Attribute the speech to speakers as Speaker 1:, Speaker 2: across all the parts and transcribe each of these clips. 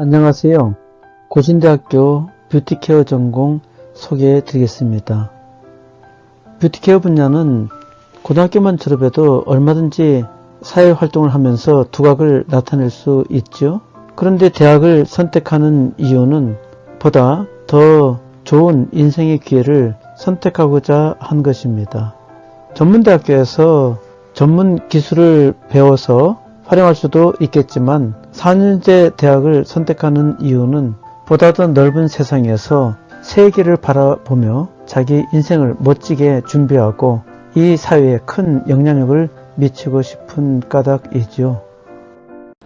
Speaker 1: 안녕하세요. 고신대학교 뷰티케어 전공 소개해 드리겠습니다. 뷰티케어 분야는 고등학교만 졸업해도 얼마든지 사회활동을 하면서 두각을 나타낼 수 있죠. 그런데 대학을 선택하는 이유는 보다 더 좋은 인생의 기회를 선택하고자 한 것입니다. 전문대학교에서 전문 기술을 배워서 활용할 수도 있겠지만 4년제 대학을 선택하는 이유는 보다 더 넓은 세상에서 세계를 바라보며 자기 인생을 멋지게 준비하고 이 사회에 큰 영향력을 미치고 싶은 까닭이죠.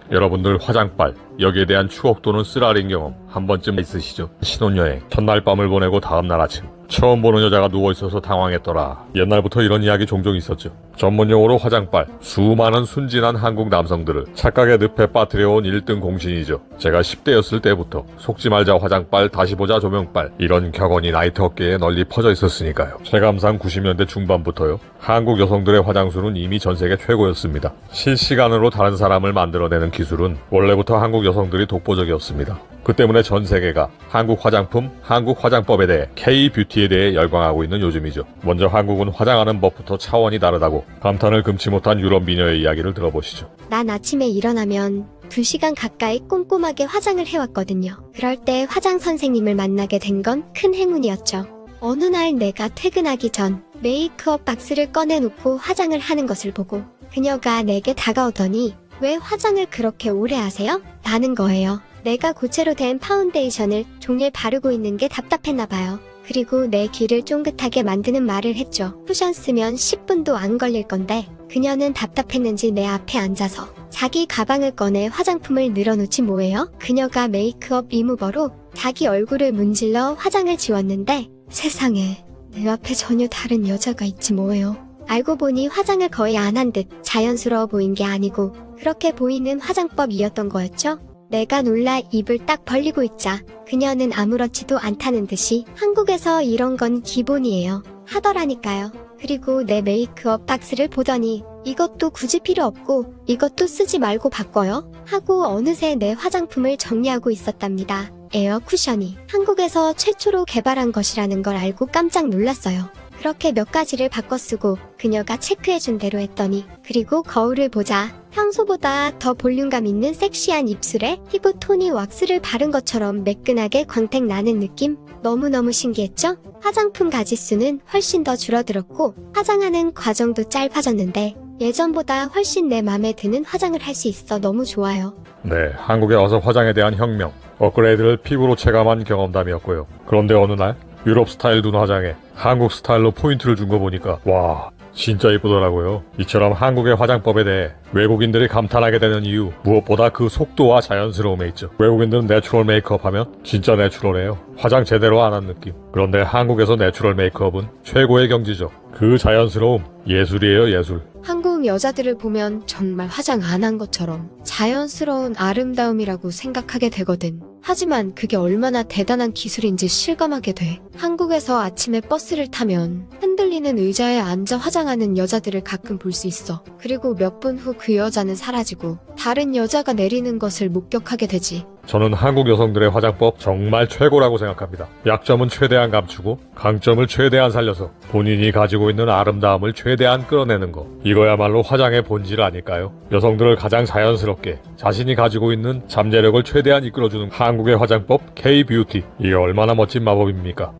Speaker 2: 여러분들 화장빨, 여기에 대한 추억 또는 쓰라린 경험 한 번쯤 있으시죠? 신혼여행, 첫날 밤을 보내고 다음날 아침 처음 보는 여자가 누워있어서 당황했더라. 옛날부터 이런 이야기 종종 있었죠. 전문용어로 화장빨, 수많은 순진한 한국 남성들을 착각의 늪에 빠뜨려온 1등 공신이죠. 제가 10대였을 때부터 속지 말자 화장빨, 다시 보자 조명빨 이런 격언이 나이트 업계에 널리 퍼져 있었으니까요. 체감상 90년대 중반부터요. 한국 여성들의 화장수는 이미 전세계 최고였습니다. 실시간으로 다른 사람을 만들어내는 기술은 원래부터 한국 여성들이 독보적이었습니다. 그 때문에 전 세계가 한국 화장품, 한국 화장법에 대해 K-뷰티에 대해 열광하고 있는 요즘이죠. 먼저 한국은 화장하는 법부터 차원이 다르다고 감탄을 금치 못한 유럽 미녀의 이야기를 들어보시죠.
Speaker 3: 난 아침에 일어나면 2시간 가까이 꼼꼼하게 화장을 해왔거든요. 그럴 때 화장 선생님을 만나게 된 건 큰 행운이었죠. 어느 날 내가 퇴근하기 전 메이크업 박스를 꺼내놓고 화장을 하는 것을 보고 그녀가 내게 다가오더니 왜 화장을 그렇게 오래 하세요? 라는 거예요. 내가 고체로 된 파운데이션을 종일 바르고 있는 게 답답했나봐요. 그리고 내 귀를 쫑긋하게 만드는 말을 했죠. 쿠션 쓰면 10분도 안 걸릴 건데 그녀는 답답했는지 내 앞에 앉아서 자기 가방을 꺼내 화장품을 늘어놓지 뭐예요? 그녀가 메이크업 리무버로 자기 얼굴을 문질러 화장을 지웠는데 세상에 내 앞에 전혀 다른 여자가 있지 뭐예요. 알고 보니 화장을 거의 안 한 듯 자연스러워 보인 게 아니고 그렇게 보이는 화장법이었던 거였죠. 내가 놀라 입을 딱 벌리고 있자 그녀는 아무렇지도 않다는 듯이 한국에서 이런 건 기본이에요 하더라니까요. 그리고 내 메이크업 박스를 보더니 이것도 굳이 필요 없고 이것도 쓰지 말고 바꿔요 하고 어느새 내 화장품을 정리하고 있었답니다. 에어 쿠션이 한국에서 최초로 개발한 것이라는 걸 알고 깜짝 놀랐어요. 그렇게 몇 가지를 바꿔 쓰고 그녀가 체크해준 대로 했더니 그리고 거울을 보자 평소보다 더 볼륨감 있는 섹시한 입술에 피부 톤이 왁스를 바른 것처럼 매끈하게 광택 나는 느낌? 너무너무 신기했죠? 화장품 가짓수는 훨씬 더 줄어들었고 화장하는 과정도 짧아졌는데 예전보다 훨씬 내 맘에 드는 화장을 할 수 있어 너무 좋아요.
Speaker 2: 네, 한국에 와서 화장에 대한 혁명, 업그레이드를 피부로 체감한 경험담이었고요. 그런데 어느 날 유럽 스타일 눈 화장에 한국 스타일로 포인트를 준 거 보니까 와, 진짜 이쁘더라고요. 이처럼 한국의 화장법에 대해 외국인들이 감탄하게 되는 이유, 무엇보다 그 속도와 자연스러움에 있죠. 외국인들은 내추럴 메이크업 하면 진짜 내추럴해요. 화장 제대로 안 한 느낌. 그런데 한국에서 내추럴 메이크업은 최고의 경지죠. 그 자연스러움, 예술이에요, 예술.
Speaker 4: 한국 여자들을 보면 정말 화장 안 한 것처럼 자연스러운 아름다움이라고 생각하게 되거든. 하지만 그게 얼마나 대단한 기술인지 실감하게 돼. 한국에서 아침에 버스를 타면 흔들리는 의자에 앉아 화장하는 여자들을 가끔 볼 수 있어. 그리고 몇 분 후 그 여자는 사라지고 다른 여자가 내리는 것을 목격하게 되지.
Speaker 2: 저는 한국 여성들의 화장법 정말 최고라고 생각합니다. 약점은 최대한 감추고 강점을 최대한 살려서 본인이 가지고 있는 아름다움을 최대한 끌어내는 거. 이거야말로 화장의 본질 아닐까요? 여성들을 가장 자연스럽게 자신이 가지고 있는 잠재력을 최대한 이끌어주는 한국의 화장법 K-뷰티. 이게 얼마나 멋진 마법입니까?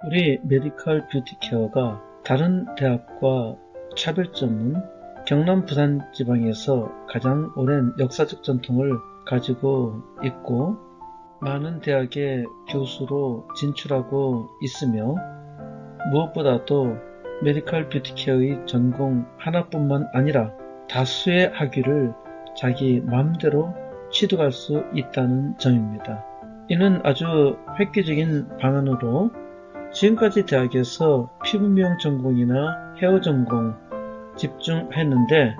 Speaker 1: 우리 메디컬 뷰티케어가 다른 대학과 차별점은 경남 부산 지방에서 가장 오랜 역사적 전통을 가지고 있고 많은 대학의 교수로 진출하고 있으며 무엇보다도 메디컬 뷰티케어의 전공 하나뿐만 아니라 다수의 학위를 자기 마음대로 취득할 수 있다는 점입니다. 이는 아주 획기적인 방안으로 지금까지 대학에서 피부미용 전공이나 헤어 전공 집중했는데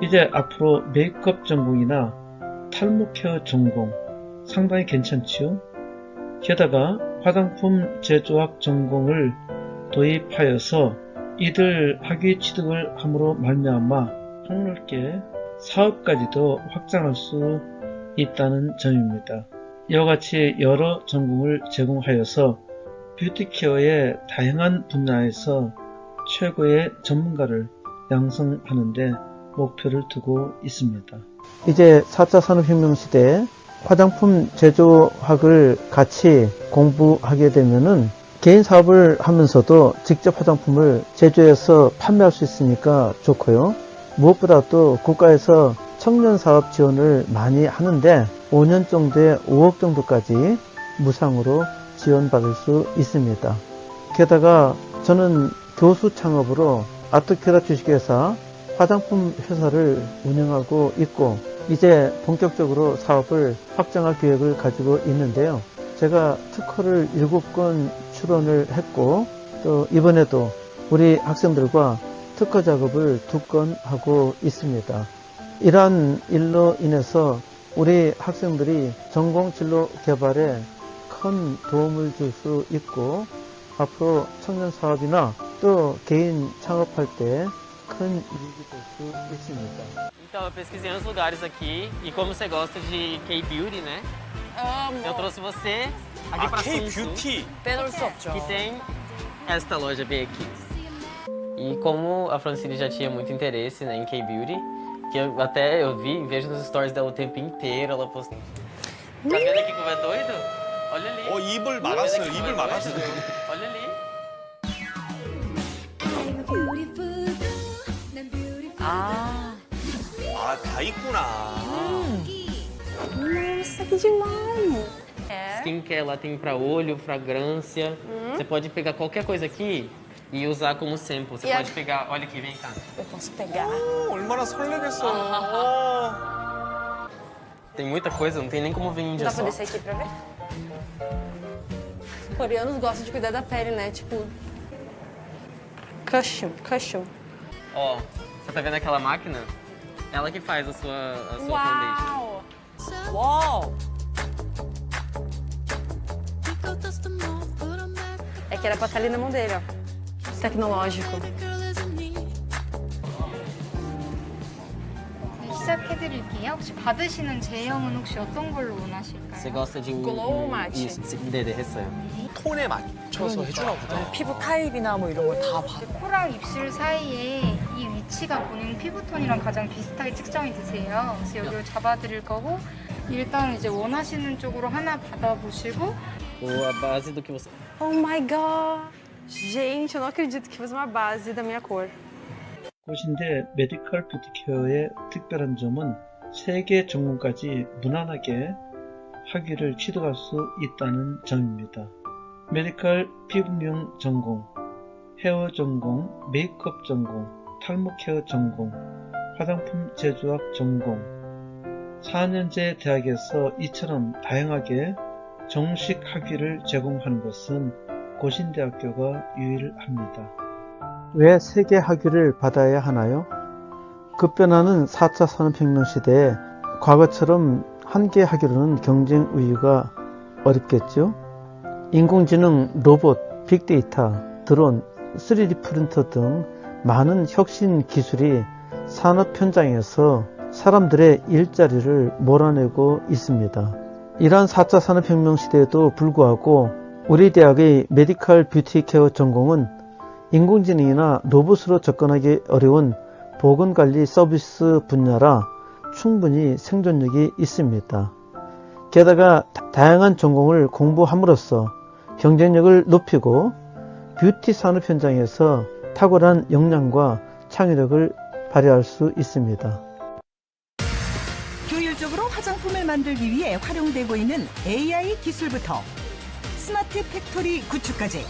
Speaker 1: 이제 앞으로 메이크업 전공이나 탈모 케어 전공 상당히 괜찮지요? 게다가 화장품 제조학 전공을 도입하여서 이들 학위 취득을 함으로 말미암아 폭넓게 사업까지도 확장할 수 있다는 점입니다. 이와 같이 여러 전공을 제공하여서 뷰티케어의 다양한 분야에서 최고의 전문가를 양성하는 데 목표를 두고 있습니다. 이제 4차 산업혁명 시대에 화장품 제조학을 같이 공부하게 되면은 개인 사업을 하면서도 직접 화장품을 제조해서 판매할 수 있으니까 좋고요. 무엇보다도 국가에서 청년 사업 지원을 많이 하는데 5년 정도에 5억 정도까지 무상으로 지원받을 수 있습니다. 게다가 저는 교수 창업으로 아트케라 주식회사 화장품 회사를 운영하고 있고 이제 본격적으로 사업을 확장할 계획을 가지고 있는데요. 제가 특허를 7건 출원을 했고 또 이번에도 우리 학생들과 특허 작업을 2건 하고 있습니다. 이러한 일로 인해서 우리 학생들이 전공 진로 개발에 큰 도움을 줄 수 있고 앞으로 청년 사업이나 또 개인 창업할 때 큰 이익이 될 수 있습니다.
Speaker 5: Então, eu pesquisei uns lugares aqui e como você gosta de K-Beauty, né?
Speaker 6: Amo.
Speaker 5: Eu trouxe você aqui pra
Speaker 7: K-Beauty.
Speaker 6: Pelo Software.
Speaker 5: que tem esta loja bem aqui. E como a Francine já tinha muito interesse, né, em K-Beauty, que eu vi e vejo nos stories dela o tempo inteiro, ela posta. Tá vendo aqui como é doido? Olha ali.
Speaker 7: 입을
Speaker 5: Tá vendo
Speaker 7: 막았어요.
Speaker 5: aqui como
Speaker 7: 입을
Speaker 5: é
Speaker 7: 막았어요.
Speaker 5: doido? Olha ali.
Speaker 6: Ah,
Speaker 7: 아, 다 있구나.
Speaker 6: nossa, que demais. É.
Speaker 5: Skincare lá tem pra olho, fragrância. Você pode pegar qualquer coisa aqui e usar como sample. Você
Speaker 6: E a-
Speaker 5: pode pegar, olha aqui, vem cá.
Speaker 6: Eu posso pegar.
Speaker 7: 얼마나 설레겠어.
Speaker 5: Tem muita coisa, não tem nem como vir em um dia
Speaker 6: Dá pra
Speaker 5: só.
Speaker 6: descer aqui pra ver? Os coreanos gostam de cuidar da pele, né? Tipo, cushion.
Speaker 5: Ó, você tá vendo aquela máquina? Ela que faz a sua foundation.
Speaker 6: Uau! Uau! É que era pra estar ali na mão dele, ó. Tecnológico.
Speaker 8: 시작해드릴게요. 혹시 받으시는 제형은 혹시 어떤 걸로 원하실까요?
Speaker 5: Você gosta de um...
Speaker 6: Glow Matte.
Speaker 5: Isso, 네, 했어요.
Speaker 7: 톤에 맞춰서 해주나 보다.
Speaker 6: 피부 타입이나 뭐 이런 걸 다 봐.
Speaker 8: 코랑 입술 사이에 이 위치가 본인 피부톤이랑 가장 비슷하게 측정이 되세요. 그래서 여기를 잡아드릴 거고 일단 이제 원하시는 쪽으로 하나 받아보시고
Speaker 5: Ou a base do que você...
Speaker 6: Oh my god! Gente, eu não acredito que fez uma base da minha cor.
Speaker 1: 곳인데 메디컬 뷰티케어의 특별한 점은 3개 전공까지 무난하게 학위를 취득할 수 있다는 점입니다. 메디컬 피부미용 전공, 헤어 전공, 메이크업 전공, 탈모 케어 전공, 화장품 제조학 전공 4년제 대학에서 이처럼 다양하게 정식 학위를 제공하는 것은 고신대학교가 유일합니다. 왜 세계 학위를 받아야 하나요? 급변하는 4차 산업혁명 시대에 과거처럼 한 개 학위로는 경쟁 우위가 어렵겠죠? 인공지능, 로봇, 빅데이터, 드론, 3D 프린터 등 많은 혁신 기술이 산업 현장에서 사람들의 일자리를 몰아내고 있습니다. 이러한 4차 산업혁명 시대에도 불구하고 우리 대학의 메디컬 뷰티 케어 전공은 인공지능이나 로봇으로 접근하기 어려운 보건관리 서비스 분야라 충분히 생존력이 있습니다. 게다가 다양한 전공을 공부함으로써 경쟁력을 높이고 뷰티 산업 현장에서 탁월한 역량과 창의력을 발휘할 수 있습니다.
Speaker 9: 효율적으로 화장품을 만들기 위해 활용되고 있는 AI 기술부터 스마트 팩토리 구축까지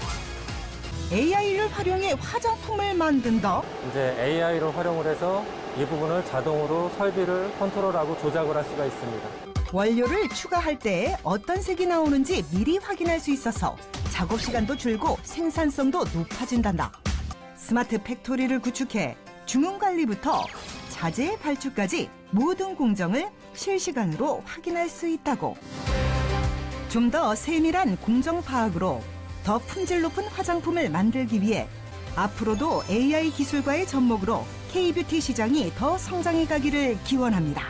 Speaker 9: AI를 활용해 화장품을 만든다.
Speaker 10: 이제 AI를 활용을 해서 이 부분을 자동으로 설비를 컨트롤하고 조작을 할 수가 있습니다.
Speaker 9: 원료를 추가할 때 어떤 색이 나오는지 미리 확인할 수 있어서 작업 시간도 줄고 생산성도 높아진단다. 스마트 팩토리를 구축해 주문 관리부터 자재 발주까지 모든 공정을 실시간으로 확인할 수 있다고. 좀 더 세밀한 공정 파악으로 더 품질 높은 화장품을 만들기 위해 앞으로도 AI 기술과의 접목으로 K-뷰티 시장이 더 성장해 가기를 기원합니다.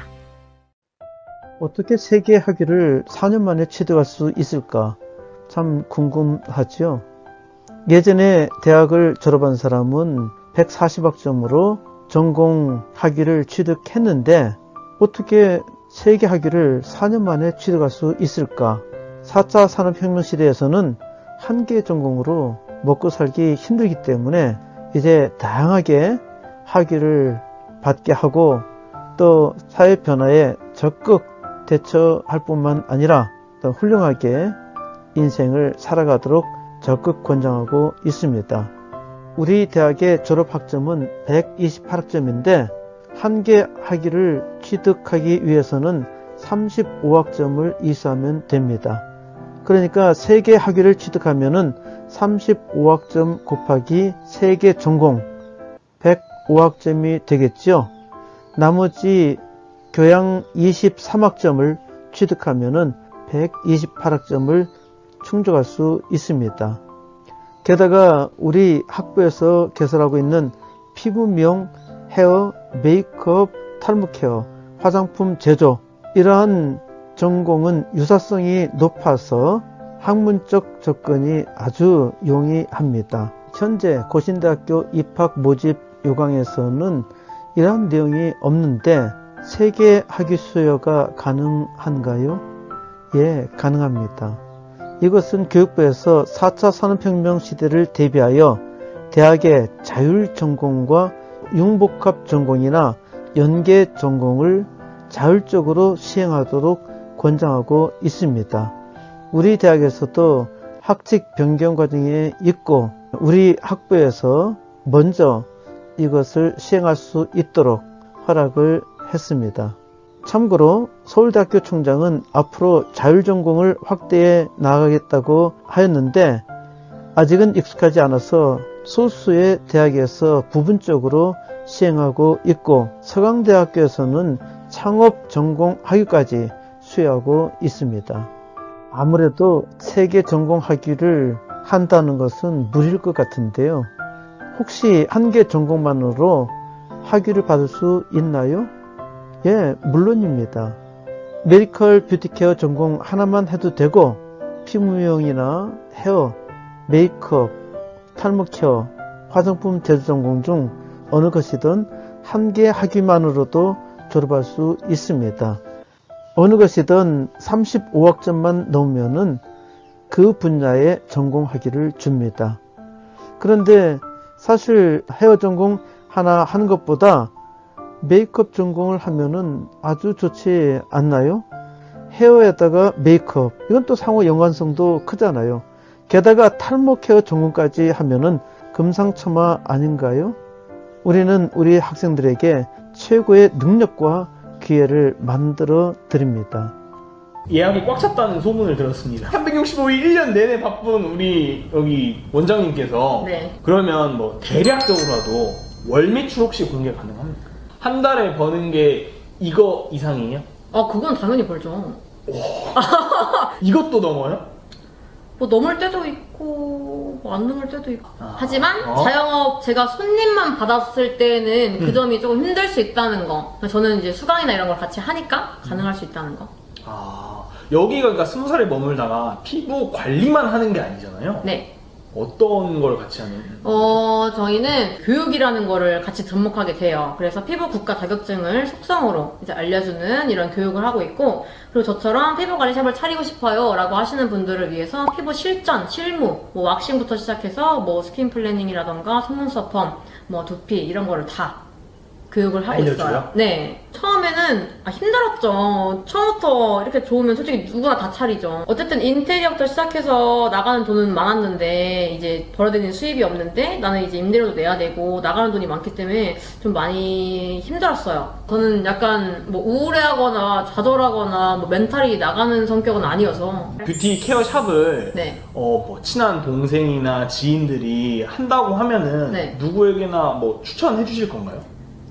Speaker 1: 어떻게 세계 학위를 4년 만에 취득할 수 있을까? 참 궁금하죠. 예전에 대학을 졸업한 사람은 140학점으로 전공 학위를 취득했는데 어떻게 세계 학위를 4년 만에 취득할 수 있을까? 4차 산업혁명 시대에서는 한 개 전공으로 먹고 살기 힘들기 때문에 이제 다양하게 학위를 받게 하고 또 사회 변화에 적극 대처할 뿐만 아니라 더 훌륭하게 인생을 살아가도록 적극 권장하고 있습니다. 우리 대학의 졸업학점은 128학점인데 한 개 학위를 취득하기 위해서는 35학점을 이수하면 됩니다. 그러니까 3개 학위를 취득하면은 35학점 곱하기 3개 전공 105학점이 되겠죠. 나머지 교양 23학점을 취득하면은 128학점을 충족할 수 있습니다. 게다가 우리 학부에서 개설하고 있는 피부 미용, 헤어, 메이크업, 탈모 케어, 화장품 제조 이러한 전공은 유사성이 높아서 학문적 접근이 아주 용이합니다. 현재 고신대학교 입학 모집 요강에서는 이러한 내용이 없는데 세계 학위 수여가 가능한가요? 예, 가능합니다. 이것은 교육부에서 4차 산업혁명 시대를 대비하여 대학의 자율전공과 융복합 전공이나 연계 전공을 자율적으로 시행하도록 권장하고 있습니다. 우리 대학에서도 학칙 변경 과정에 있고 우리 학부에서 먼저 이것을 시행할 수 있도록 허락을 했습니다. 참고로 서울대학교 총장은 앞으로 자율전공을 확대해 나가겠다고 하였는데 아직은 익숙하지 않아서 소수의 대학에서 부분적으로 시행하고 있고 서강대학교에서는 창업전공 학위까지 수여하고 있습니다. 아무래도 세계 전공 학위를 한다는 것은 무리일 것 같은데요. 혹시 한 개 전공만으로 학위를 받을 수 있나요? 예, 물론입니다. 메디컬 뷰티케어 전공 하나만 해도 되고 피부미용이나 헤어, 메이크업, 탈모 케어, 화장품 제조 전공 중 어느 것이든 한 개 학위만으로도 졸업할 수 있습니다. 어느 것이든 35학점만 넘으면은 그 분야의 전공 학위를 줍니다. 그런데 사실 헤어 전공 하나 하는 것보다 메이크업 전공을 하면은 아주 좋지 않나요? 헤어에다가 메이크업, 이건 또 상호 연관성도 크잖아요. 게다가 탈모 케어 전공까지 하면은 금상첨화 아닌가요? 우리는 우리 학생들에게 최고의 능력과 기회를 만들어 드립니다.
Speaker 11: 예약이 꽉 찼다는 소문을 들었습니다. 365일 1년 내내 바쁜 우리 여기 원장님께서
Speaker 8: 네.
Speaker 11: 그러면 뭐 대략적으로라도 월 매출 혹시 공개 가능합니까? 한 달에 버는 게 이거 이상이에요?
Speaker 8: 그건 당연히 벌죠.
Speaker 11: 이것도 넘어요?
Speaker 8: 뭐 넘을 때도 있고 뭐 안 넘을 때도 있고.
Speaker 11: 아.
Speaker 8: 하지만 자영업 제가 손님만 받았을 때는 그 점이 조금 힘들 수 있다는 거. 저는 이제 수강이나 이런 걸 같이 하니까 가능할 수 있다는 거.
Speaker 11: 여기가 그러니까 20살에 머물다가 피부 관리만 하는 게 아니잖아요?
Speaker 8: 네.
Speaker 11: 어떤 걸 같이 하는?
Speaker 8: 저희는 교육이라는 거를 같이 접목하게 돼요. 그래서 피부 국가 자격증을 속성으로 이제 알려주는 이런 교육을 하고 있고, 그리고 저처럼 피부 관리샵을 차리고 싶어요 라고 하시는 분들을 위해서 피부 실전, 실무, 뭐 왁싱부터 시작해서 뭐 스킨 플래닝이라던가 속눈썹 펌, 뭐 두피 이런 거를 다 교육을 하고
Speaker 11: 알려줘요?
Speaker 8: 있어요. 네. 처음에는 힘들었죠. 처음부터 이렇게 좋으면 솔직히 누구나 다 차리죠. 어쨌든 인테리어부터 시작해서 나가는 돈은 많았는데 이제 벌어들이는 수입이 없는데 나는 이제 임대료도 내야 되고 나가는 돈이 많기 때문에 좀 많이 힘들었어요. 저는 약간 뭐 우울해하거나 좌절하거나 뭐 멘탈이 나가는 성격은 아니어서.
Speaker 11: 뷰티 케어 샵을
Speaker 8: 네.
Speaker 11: 뭐 친한 동생이나 지인들이 한다고 하면은
Speaker 8: 네.
Speaker 11: 누구에게나 뭐 추천해 주실 건가요?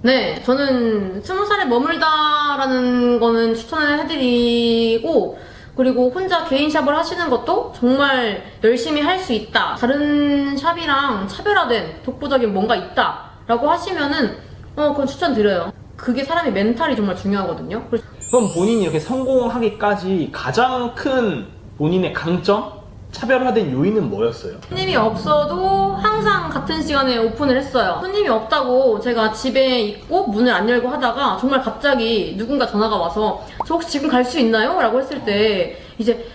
Speaker 8: 네, 저는 20살에 머물다라는 거는 추천을 해드리고, 그리고 혼자 개인 샵을 하시는 것도 정말 열심히 할 수 있다. 다른 샵이랑 차별화된 독보적인 뭔가 있다. 라고 하시면은, 그건 추천드려요. 그게 사람의 멘탈이 정말 중요하거든요. 그래서
Speaker 11: 그럼 본인이 이렇게 성공하기까지 가장 큰 본인의 강점? 차별화된 요인은 뭐였어요?
Speaker 8: 손님이 없어도 항상 같은 시간에 오픈을 했어요. 손님이 없다고 제가 집에 있고 문을 안 열고 하다가 정말 갑자기 누군가 전화가 와서 저 혹시 지금 갈 수 있나요? 라고 했을 때 이제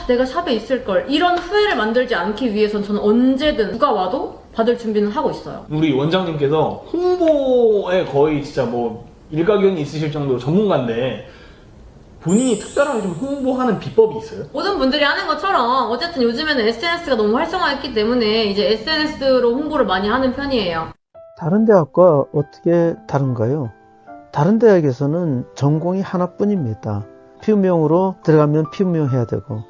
Speaker 8: 내가 샵에 있을걸, 이런 후회를 만들지 않기 위해선 저는 언제든 누가 와도 받을 준비는 하고 있어요.
Speaker 11: 우리 원장님께서 홍보에 거의 진짜 뭐 일가견이 있으실 정도로 전문가인데 본인이 특별하게 좀 홍보하는 비법이 있어요?
Speaker 8: 모든 분들이 하는 것처럼 어쨌든 요즘에는 SNS가 너무 활성화했기 때문에 이제 SNS로 홍보를 많이 하는 편이에요.
Speaker 1: 다른 대학과 어떻게 다른가요? 다른 대학에서는 전공이 하나뿐입니다. 피부미용으로 들어가면 피부미용 해야 되고,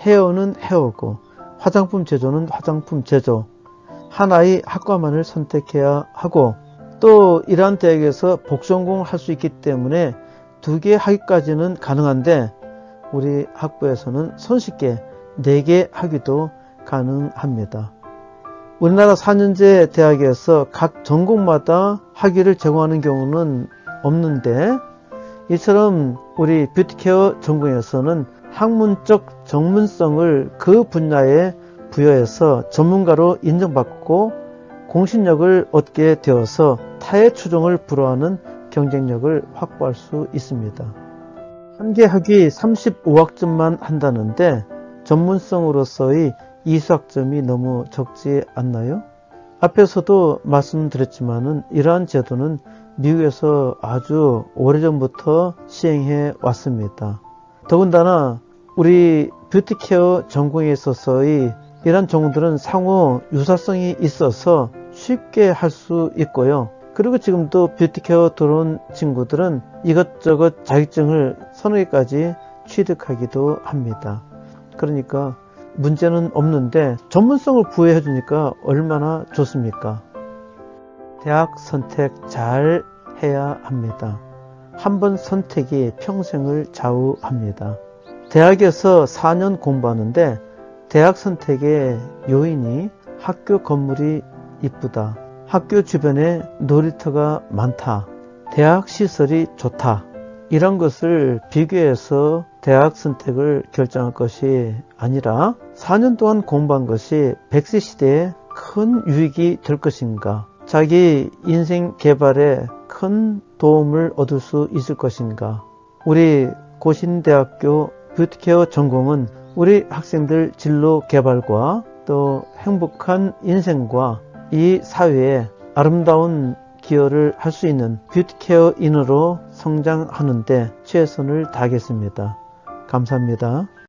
Speaker 1: 헤어는 헤어고, 화장품 제조는 화장품 제조, 하나의 학과만을 선택해야 하고, 또 이러한 대학에서 복전공을 할 수 있기 때문에 2개 학위까지는 가능한데, 우리 학부에서는 손쉽게 4개 학위도 가능합니다. 우리나라 4년제 대학에서 각 전공마다 학위를 제공하는 경우는 없는데, 이처럼 우리 뷰티케어 전공에서는 학문적 전문성을 그 분야에 부여해서 전문가로 인정받고 공신력을 얻게 되어서 타의 추종을 불허하는 경쟁력을 확보할 수 있습니다. 한 개 학위 35학점만 한다는데 전문성으로서의 이수학점이 너무 적지 않나요? 앞에서도 말씀드렸지만은 이러한 제도는 미국에서 아주 오래전부터 시행해 왔습니다. 더군다나 우리 뷰티케어 전공에 있어서의 이러한 전공들은 상호 유사성이 있어서 쉽게 할 수 있고요. 그리고 지금도 뷰티케어 들어온 친구들은 이것저것 자격증을 서너 개까지 취득하기도 합니다. 그러니까 문제는 없는데 전문성을 부여해 주니까 얼마나 좋습니까? 대학 선택 잘 해야 합니다. 한 번 선택이 평생을 좌우합니다. 대학에서 4년 공부하는데 대학 선택의 요인이 학교 건물이 이쁘다, 학교 주변에 놀이터가 많다, 대학 시설이 좋다, 이런 것을 비교해서 대학 선택을 결정할 것이 아니라 4년 동안 공부한 것이 100세 시대에 큰 유익이 될 것인가, 자기 인생 개발에 큰 도움을 얻을 수 있을 것인가. 우리 고신대학교 뷰티케어 전공은 우리 학생들 진로 개발과 또 행복한 인생과 이 사회에 아름다운 기여를 할 수 있는 뷰티케어인으로 성장하는데 최선을 다하겠습니다. 감사합니다.